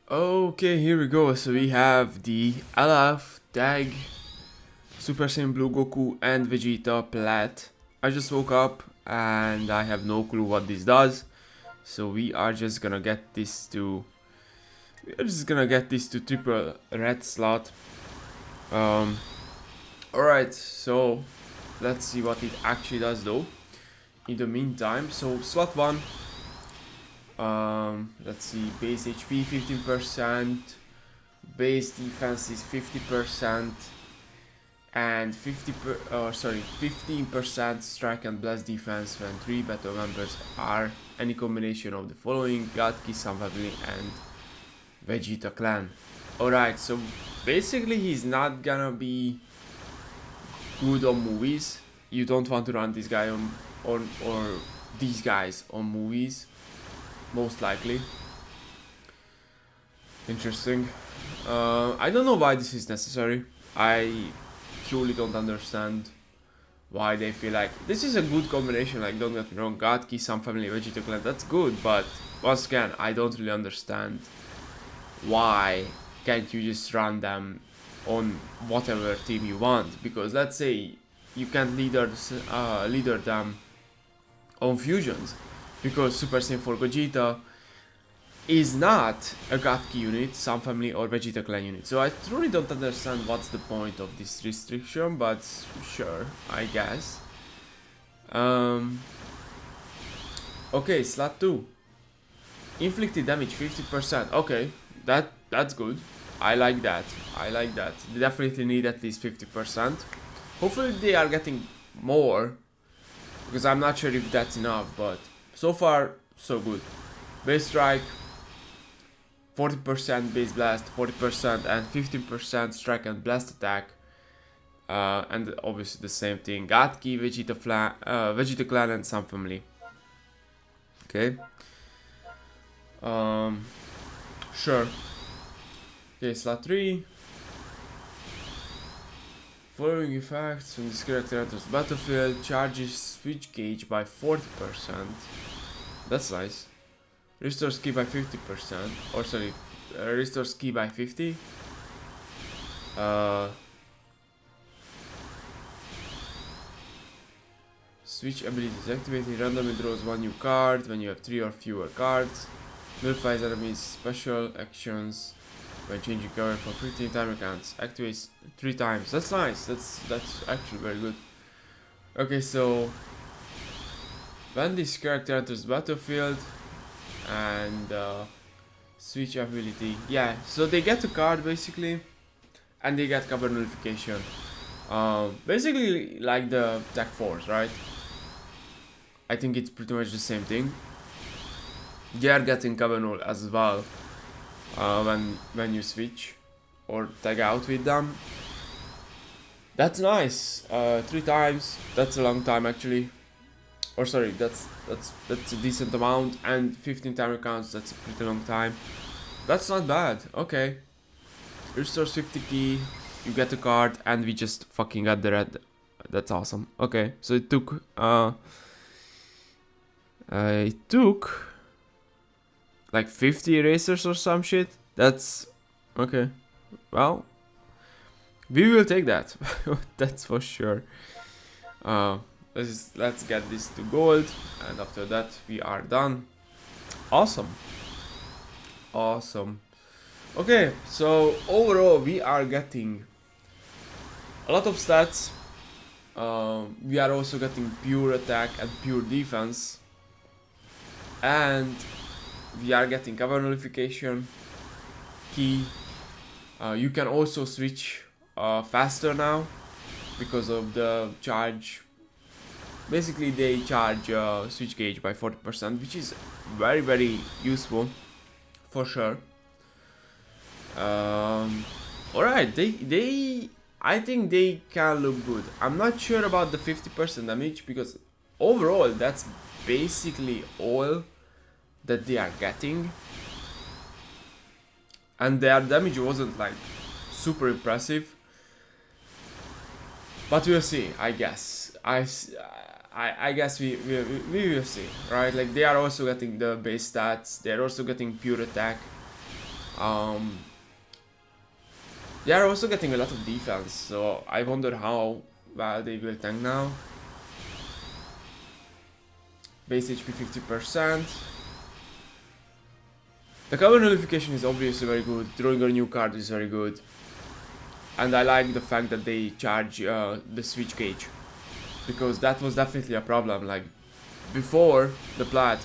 Okay, here we go. So we have the Alaf, Tag, Super Saiyan Blue Goku, and Vegeta Plat. I just woke up and I have no clue what this does. So we are just gonna get this to triple red slot. Um Alright, so let's see what it actually does though. In the meantime, so slot 1, let's see, base HP 15%, base defense is 50%, and 15% strike and blast defense when 3 battle members are any combination of the following: God, Kisan family, and Vegeta clan. Alright, so basically he's not gonna be good on movies. You don't want to run this guy on or these guys on movies, most likely. Interesting. I don't know why this is necessary. I truly don't understand why they feel like this is a good combination. Like, don't get me wrong, God, Ki, some family, Vegeta clan, that's good, but once again, I don't really understand why can't you just run them on whatever team you want. Because let's say you can't leader them on fusions, because Super Saiyan 4 Gogeta is not a Gotki unit, some family or Vegeta clan unit. So I truly don't understand what's the point of this restriction, but sure, I guess. Okay, slot 2. Inflicted damage 50%. Okay, that's good. I like that. They definitely need at least 50%. Hopefully they are getting more, because I'm not sure if that's enough, but so far so good. Base strike 40% base blast, 40% and 15% strike and blast attack. And obviously the same thing. Gatki, Vegeta clan and some family. Okay. Sure. Okay, slot 3. Following effects: when this character enters the battlefield, charges switch gauge by 40%. That's nice. Restores ki by 50%. Or sorry, restores ki by 50. Switch ability is activated. Randomly draws one new card when you have 3 or fewer cards. Nullifies enemies' special actions when changing cover for 15 timer counts. Activates 3 times. That's nice. That's actually very good. Okay, so when this character enters the battlefield and switch ability, yeah, so they get a card basically, and they get cover nullification. Basically like the Tech Force, right? I think it's pretty much the same thing. They are getting cover null as well when you switch or tag out with them. That's nice. 3 times. That's a long time actually. Or sorry, that's a decent amount, and 15 timer counts. That's a pretty long time. That's not bad. Okay. Restores 50 key. You get a card, and we just fucking got the red. That's awesome. Okay, so it took like 50 erasers or some shit. That's okay. Well, we will take that. That's for sure. Let's get this to gold, and after that we are done. Awesome. Okay, so overall we are getting a lot of stats. We are also getting pure attack and pure defense, and we are getting cover nullification, key. You can also switch faster now because of the charge. Basically they charge switch gauge by 40%, which is very, very useful for sure. Alright, I think they can look good. I'm not sure about the 50% damage, because overall that's basically all that they are getting, and their damage wasn't like super impressive, but we'll see. I guess I guess we will see, right? Like, they are also getting the base stats, they're also getting pure attack, Um, they are also getting a lot of defense, so I wonder how well they will tank now. Base HP 50%. The cover nullification is obviously very good. Drawing a new card is very good. And I like the fact that they charge the switch gauge, because that was definitely a problem. Like before the Plat,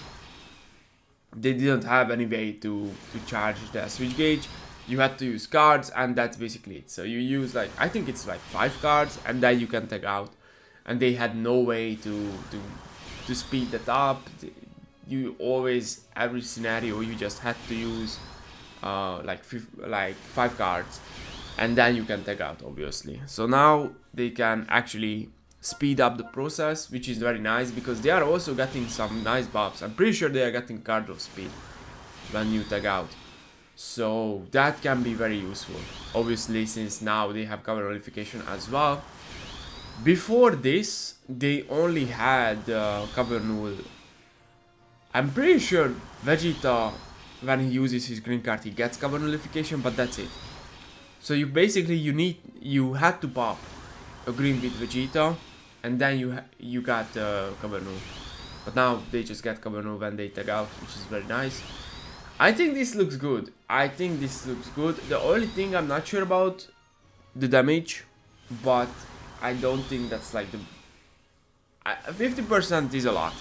they didn't have any way to charge the switch gauge. You had to use cards, and that's basically it. So you use like, I think it's like 5 cards, and then you can take out. And they had no way to speed that up. You always, every scenario, you just had to use like 5 cards, and then you can take out, obviously. So now they can actually speed up the process, which is very nice, because they are also getting some nice buffs. I'm pretty sure they are getting card of speed when you tag out, so that can be very useful, obviously, since now they have cover nullification as well. Before this, they only had cover null. I'm pretty sure Vegeta, when he uses his green card, he gets cover nullification, but that's it. So you basically, you had to pop a green with Vegeta, and then you got cover null. But now they just get cover null when they tag out, which is very nice. I think this looks good. The only thing I'm not sure about, the damage, but I don't think that's like the 50% is a lot.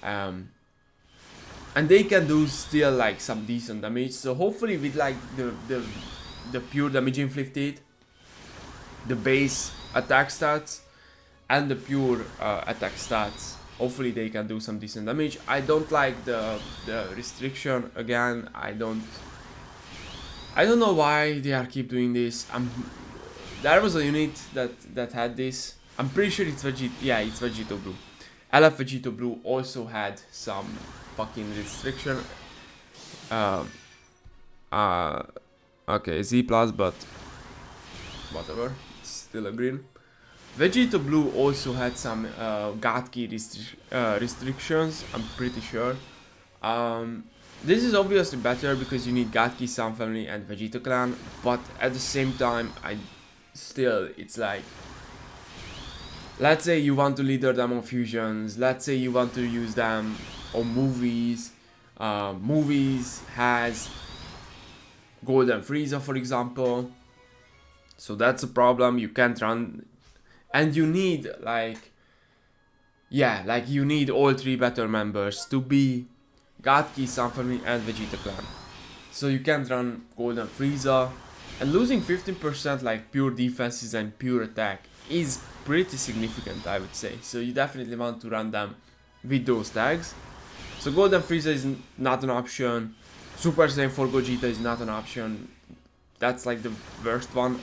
And they can do still like some decent damage. So hopefully with like the pure damage inflicted, the base attack stats, and the pure attack stats, hopefully they can do some decent damage. I don't like the restriction again. I don't know why they are keep doing this. There was a unit that had this. I'm pretty sure it's Vegeta. Yeah, it's Vegeta Blue. LF Vegeta Blue also had some fucking restriction. Okay, Z plus, but whatever. It's still a green. Vegeta Blue also had some God key restrictions. I'm pretty sure. This is obviously better because you need God key, Sun Family, and Vegeta Clan. But at the same time, it's like, let's say you want to leader them on fusions, let's say you want to use them on movies. Movies has Golden Frieza, for example, so that's a problem. You can't run, and you need you need all 3 battle members to be God Key, Sun Family, and Vegeta Clan. So you can't run Golden Frieza, and losing 15% like pure defenses and pure attack is pretty significant, I would say. So you definitely want to run them with those tags. So Golden Frieza is not an option. Super Saiyan 4 Gogeta is not an option. That's like the worst one,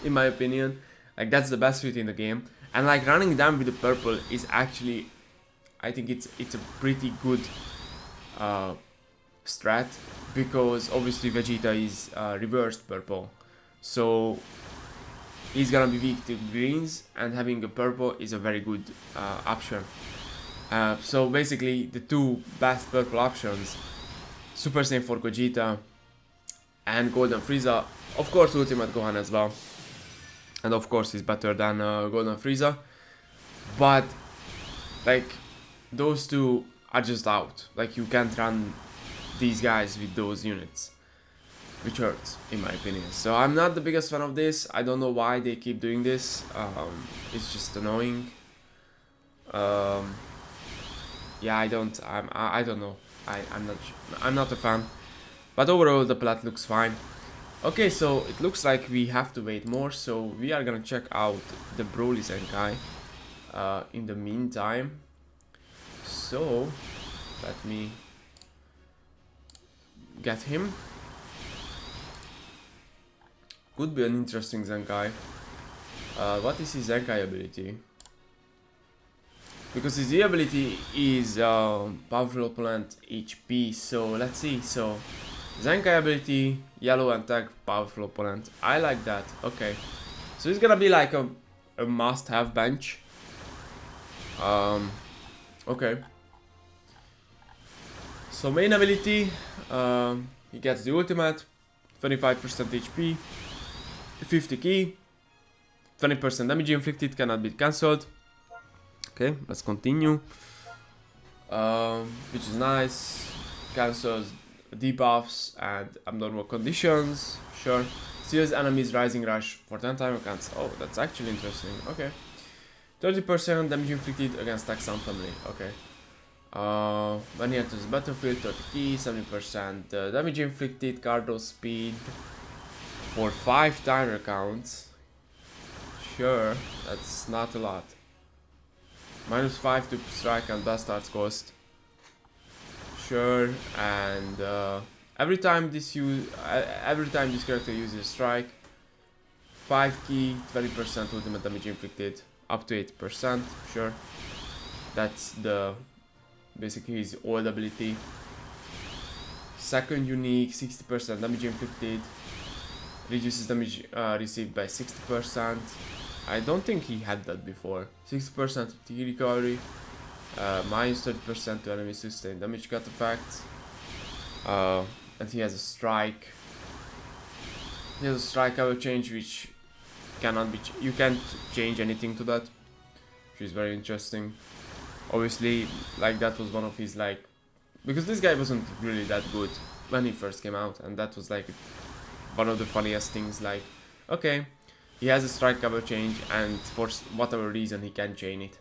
in my opinion. Like that's the best fit in the game. And like running them with the purple is actually, I think it's a pretty good strat, because obviously Vegeta is reversed purple, so he's gonna be weak to greens, and having a purple is a very good option. So basically the 2 best purple options, Super Saiyan 4 Gogeta and Golden Frieza, of course Ultimate Gohan as well, and of course he's better than Golden Frieza, but like those 2 are just out. Like you can't run these guys with those units, which hurts in my opinion. So I'm not the biggest fan of this. I don't know why they keep doing this. It's just annoying. Yeah, I don't know. I'm not a fan. But overall the Plat looks fine. Okay, so it looks like we have to wait more, so we are gonna check out the Broly Zenkai in the meantime. So let me get him. Could be an interesting Zenkai. What is his Zenkai ability? Because his Z ability is powerful opponent HP, so let's see. So Zenkai ability, yellow and tag, powerful opponent. I like that. Okay, so it's gonna be like a must-have bench. Okay. So main ability, He gets the ultimate, 25% HP, 50 key, 20% damage inflicted, cannot be cancelled. Okay, let's continue. Which is nice. Cancels debuffs and abnormal conditions. Sure. Steals enemies Rising Rush for 10 time counts. Oh, that's actually interesting. Okay. 30% damage inflicted against Taxon family. Okay. When he enters the battlefield, 30 key, 70% damage inflicted, Cardo speed for 5 timer counts. Sure, that's not a lot. -5 to strike and bastards cost. Sure, and every time this character uses strike, 5 key, 20% ultimate damage inflicted, up to 8%. Sure, that's the basically his old ability. Second unique, 60% damage inflicted, reduces damage received by 60%. I don't think he had that before. 60% T recovery, minus 30% to enemy sustained damage cut effects. And he has a strike. He has a strike cover change which cannot be you can't change anything to that, which is very interesting. Obviously, like that was one of his like, because this guy wasn't really that good when he first came out, and that was like one of the funniest things. Like, okay, he has a strike cover change, and for whatever reason he can chain it.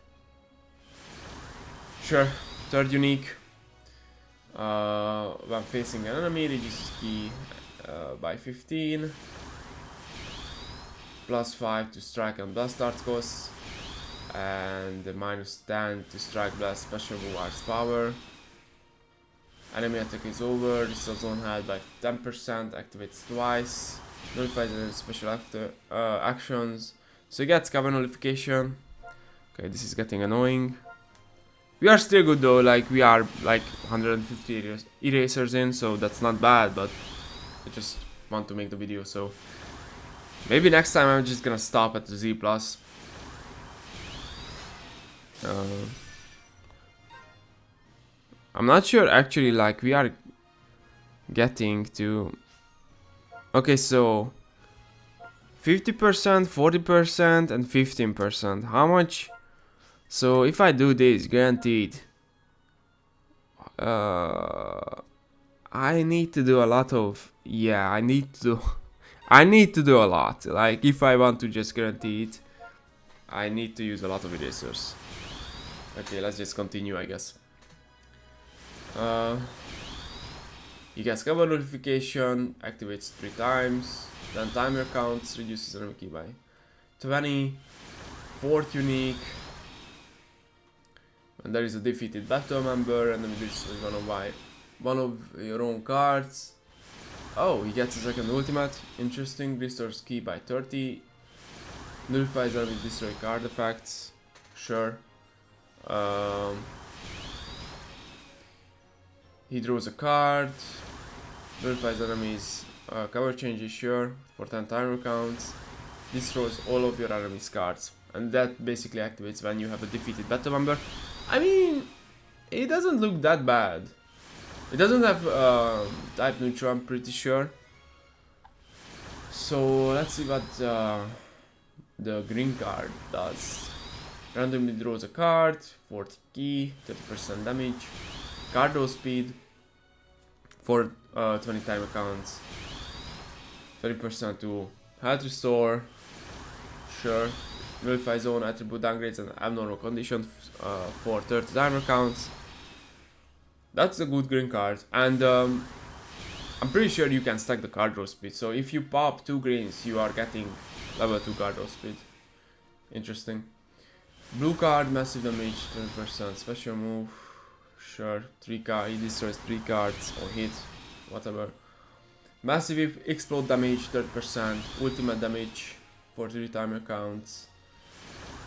Sure. Third unique. When facing an enemy, reduces key by 15. +5 to strike and blast start costs. And -10 to strike, blast, special rewards power. Enemy attack is over, restores zone health by 10%, activates twice, nullifies any special actions. So he gets cover nullification. Okay, this is getting annoying. We are still good though, like we are like 150 erasers in, so that's not bad, but I just want to make the video, so maybe next time I'm just gonna stop at the Z+. I'm not sure actually, like we are getting to, okay, so 50%, 40% and 15%. How much? So if I do this, guaranteed, I need to do a lot of, yeah, I need to do a lot. Like if I want to just guarantee it, I need to use a lot of erasers. Okay, let's just continue, I guess. He gets cover notification, activates 3 times, then timer counts, reduces enemy key by 20, 4th unique. When there is a defeated battle member, and then this is one of your own cards. Oh, he gets a second ultimate. Interesting. Restores key by 30. Nullifies enemy destroy card effects. Sure. He draws a card. Nullifies enemies cover changes, sure, for 10 timer counts. Destroys all of your enemies' cards. And that basically activates when you have a defeated battle member. I mean, it doesn't look that bad. It doesn't have type neutral, I'm pretty sure. So let's see what the green card does. Randomly draws a card, 40 key, 30% damage, Cardo speed for 20 timer counts, 30% to health restore, sure. Nullify zone attribute downgrades and abnormal conditions for 30 timer counts. That's a good green card, and I'm pretty sure you can stack the card draw speed. So if you pop 2 greens, you are getting level 2 card draw speed. Interesting. Blue card, massive damage, 20%, special move. Sure, 3 cards. He destroys 3 cards or hit, whatever. Massive explode damage, 30%, ultimate damage for 3 timer counts.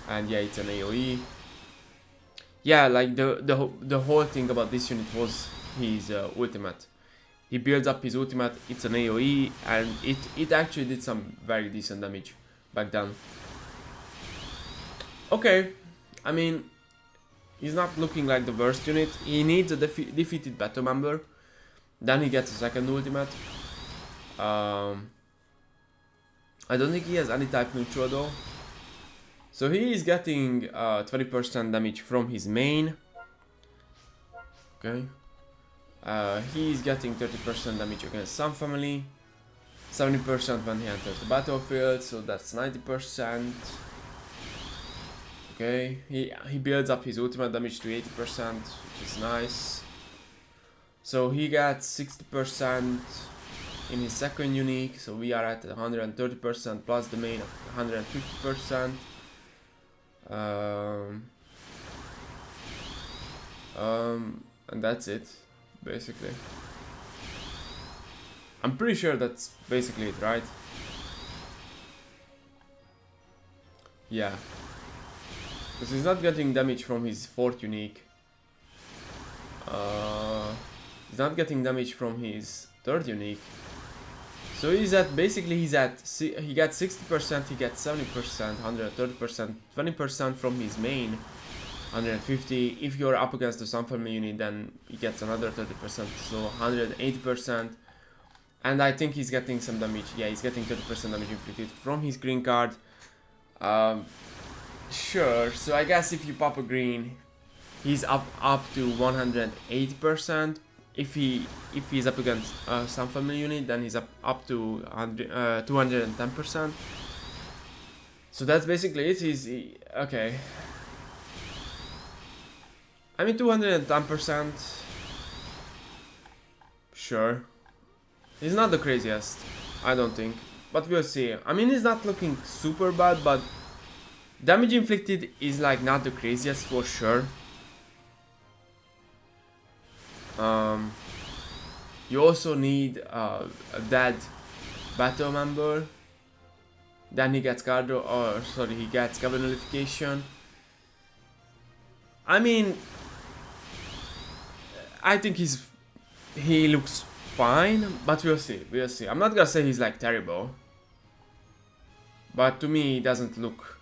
And yeah, it's an AoE. Yeah, like the whole thing about this unit was his ultimate. He builds up his ultimate, it's an AoE, and it actually did some very decent damage back then. Okay, I mean, he's not looking like the worst unit. He needs a defeated battle member. Then he gets a second ultimate. I don't think he has any type neutral though. So he is getting 20% damage from his main. Okay. He is getting 30% damage against some family. 70% when he enters the battlefield, so that's 90%. Okay, he builds up his ultimate damage to 80%, which is nice. So he gets 60% in his second unique, so we are at 130% plus the main of 150%. And that's it, basically. I'm pretty sure that's basically it, right? Yeah. Because he's not getting damage from his fourth unique. He's not getting damage from his third unique. So he's at, basically he gets 60%, he gets 70%, 130%, 20% from his main, 150. If you're up against the Sun Family unit, then he gets another 30%, so 180%. And I think he's getting some damage. Yeah, he's getting 30% damage inflicted from his green card. Sure, so I guess if you pop a green, he's up to 180%. If he's up against some family unit, then he's up to 210%. So that's basically it. Okay. I mean 210%. Sure. He's not the craziest, I don't think, but we'll see. I mean, he's not looking super bad, but damage inflicted is like not the craziest for sure. You also need a dead battle member. Then he gets he gets cover nullification. I mean, I think he looks fine, but we'll see. I'm not gonna say he's like terrible, but to me he doesn't look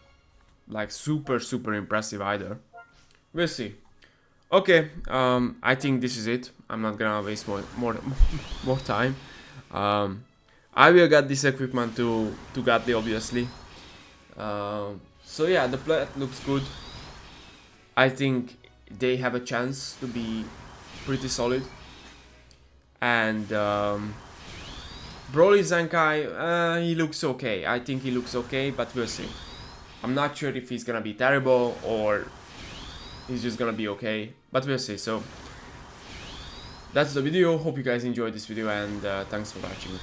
like super impressive either. We'll see. Okay, I think this is it. I'm not gonna waste more time. I will get this equipment to Gatli, obviously. So yeah, the Plat looks good. I think they have a chance to be pretty solid. And Broly Zenkai, he looks okay. I think he looks okay, but we'll see. I'm not sure if he's gonna be terrible or he's just gonna be okay, but we'll see. So that's the video. Hope you guys enjoyed this video, and thanks for watching.